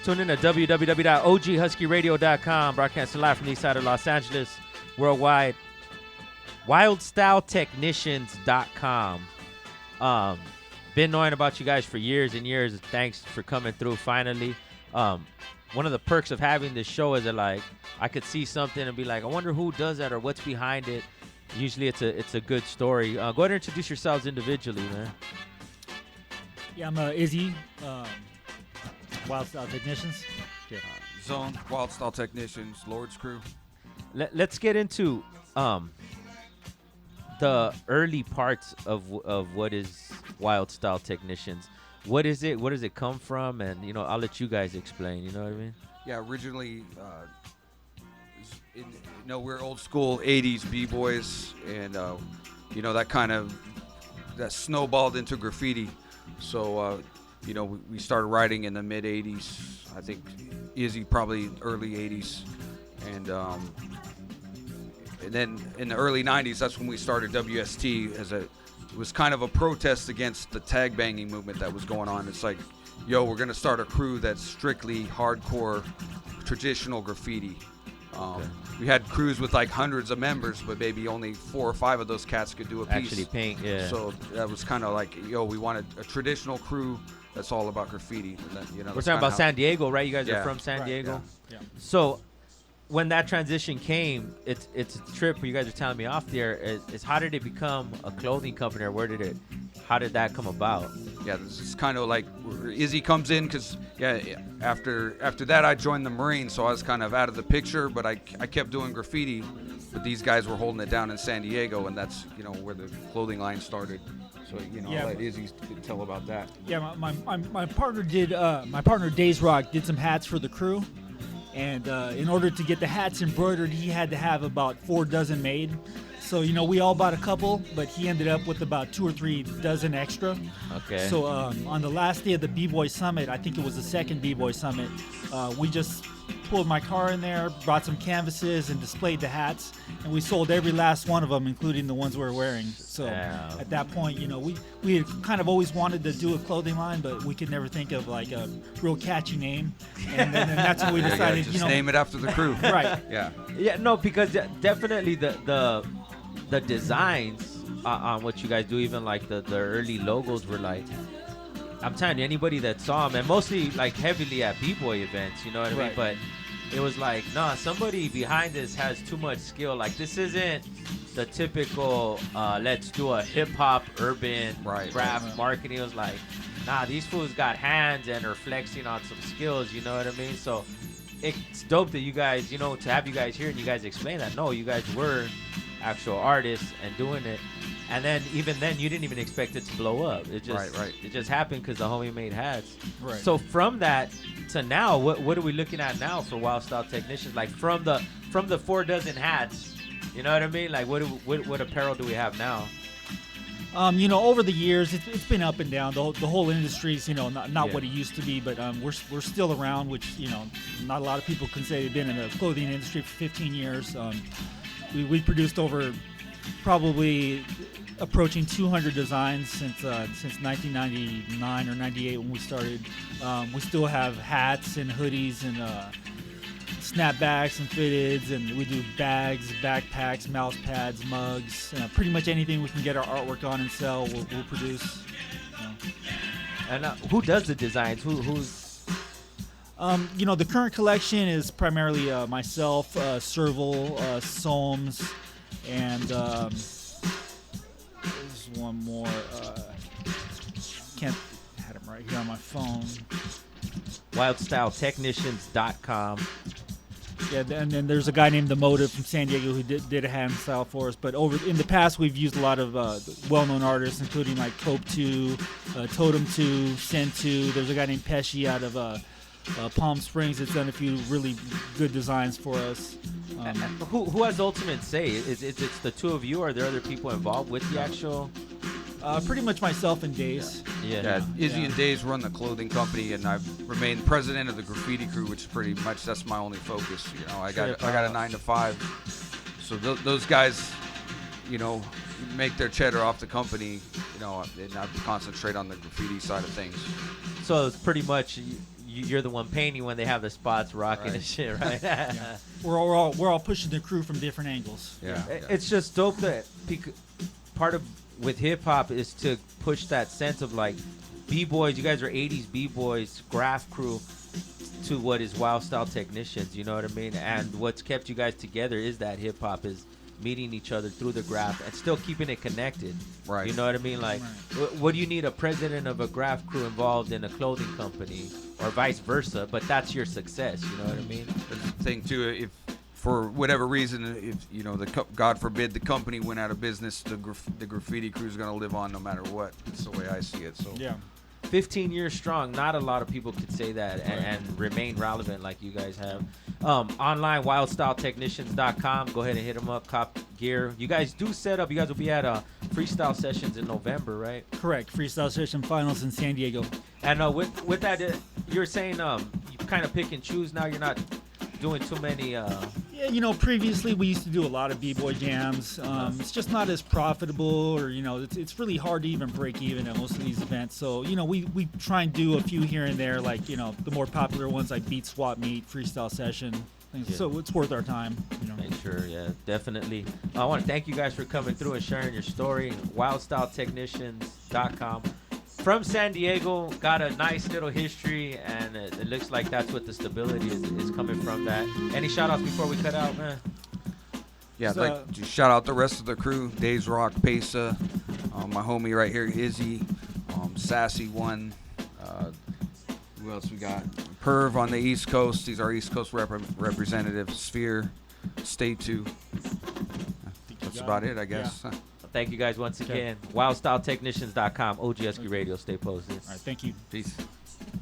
Tune in to www.oghuskyradio.com, broadcasting live from the east side of Los Angeles, worldwide. Wildstyletechnicianscom. Been knowing about you guys for years and years. Thanks for coming through finally. One of the perks of having this show is that, like, I could see something and be like, I wonder who does that or what's behind it. Usually it's a good story. Go ahead and introduce yourselves individually, man. Yeah, I'm Izzy, Wildstyle Technicians. Yeah. Zone, Wildstyle Technicians, Lord's Crew. Let's get into the early parts of what is Wildstyle Technicians. What is it? Where does it come from? And, you know, I'll let you guys explain. You know what I mean? Yeah, originally, we're old school 80s B-boys, and, that snowballed into graffiti. So, we started writing in the mid-80s. I think Izzy probably early 80s. And then in the early 90s, that's when we started WST it was kind of a protest against the tag banging movement that was going on. It's like, yo, we're going to start a crew that's strictly hardcore traditional graffiti. We had crews with like hundreds of members, but maybe only 4 or 5 of those cats could do a piece. Actually paint, yeah. So that was kind of like, yo, we wanted a traditional crew that's all about graffiti. And then, we're talking about San Diego, right? You guys are from San Right, Diego? Yeah. So when that transition came, it's a trip where you guys are telling me off there. Is how did it become a clothing company, or how did that come about? Yeah, this is kind of like where Izzy comes in, because after that I joined the Marines, so I was kind of out of the picture, but I kept doing graffiti, but these guys were holding it down in San Diego, and that's where the clothing line started. So I'll let Izzy tell about that. Yeah, my partner did. My partner Days Rock did some hats for the crew, and in order to get the hats embroidered, he had to have about 4 dozen made. So we all bought a couple, but he ended up with about 2 or 3 dozen extra. Okay. So on the last day of the B-Boy Summit, I think it was the second B-Boy Summit, we just pulled my car in there, brought some canvases, and displayed the hats, and we sold every last one of them, including the ones we're wearing. So at that point, we had kind of always wanted to do a clothing line, but we could never think of like a real catchy name, and that's when we decided, just name it after the crew. Right. Yeah. Yeah, no, because definitely the designs on what you guys do, even like the early logos were like, I'm telling you, anybody that saw them, and mostly like heavily at B-boy events, you know what I mean? But it was like, nah, somebody behind this has too much skill. Like, this isn't the typical let's do a hip-hop urban craft marketing. It was like, nah, these fools got hands and are flexing on some skills, you know what I mean? So it's dope that you guys, to have you guys here and you guys explain that. No, you guys were actual artists and doing it. And then even then, you didn't even expect it to blow up. It just it just happened because the homie made hats. Right. So from that to now, what are we looking at now for Wildstyle Technicians? Like from the 4 dozen hats, you know what I mean? Like what apparel do we have now? Over the years, it's been up and down. The whole industry's, not what it used to be, but we're still around, which, not a lot of people can say they've been in the clothing industry for 15 years. We produced over probably approaching 200 designs since 1999 or 98 when we started. We still have hats and hoodies and snapbacks and fitteds, and we do bags, backpacks, mouse pads, mugs, pretty much anything we can get our artwork on and sell, we'll produce. And who does the designs? Who's the current collection is primarily myself, Serval, Soames, and there's one more. Can't had him right here on my phone. Wildstyletechnicians.com. Yeah, and then there's a guy named The Motive from San Diego who did a hand style for us. But in the past, we've used a lot of well-known artists, including like Cope 2, Totem 2, Sen 2. There's a guy named Pesci out of Palm Springs that's done a few really good designs for us. Who has ultimate say? Is it the two of you, or are there other people involved with the actual? Pretty much myself and Days. Yeah, Izzy and Days run the clothing company, and I've remained president of the graffiti crew, which pretty much that's my only focus. I got a 9 to 5, so those guys, make their cheddar off the company, and I concentrate on the graffiti side of things. So it's pretty much you're the one painting when they have the spots rocking and shit, right? Yeah. We're all pushing the crew from different angles. Yeah. It's just dope that part of with hip hop is to push that sense of like b-boys. You guys are 80s b-boys, graph crew, to what is Wild Style Technicians. You know what I mean? And what's kept you guys together is that hip hop is meeting each other through the graph and still keeping it connected. Right. You know what I mean? Like, what do you need a president of a graph crew involved in a clothing company, or vice versa? But that's your success. You know what I mean? That's the thing too. If for whatever reason, if you know, God forbid, the company went out of business, the graffiti crew is gonna live on no matter what. That's the way I see it. So Yeah. 15 years strong. Not a lot of people could say that and remain relevant like you guys have. Online, wildstyletechnicians.com. Go ahead and hit them up. Cop gear. You guys do set up. You guys will be at freestyle sessions in November, right? Correct. Freestyle session finals in San Diego. And with that, you're saying you kind of pick and choose now. You're not doing too many. Yeah, you know, previously we used to do a lot of b-boy jams. It's just not as profitable, or you know, it's really hard to even break even at most of these events. So you know, we try and do a few here and there, like you know, the more popular ones like Beat Swap Meet, Freestyle Session. Yeah. So it's worth our time. You know. Sure, yeah, definitely. I want to thank you guys for coming through and sharing your story. Wildstyletechnicians.com. From San Diego, got a nice little history, and it looks like that's what the stability is coming from that. Any shout-outs before we cut out, man? yeah, I'd like to shout out the rest of the crew: Days Rock, Pesa, my homie right here, Izzy, Sassy One. Who else we got? Perv on the East Coast. He's our East Coast representative. Sphere, Stay 2. That's about it, I guess. Yeah. Thank you guys once again. Wildstyletechnicians.com, OGSQ Radio. Stay posted. All right, thank you. Peace.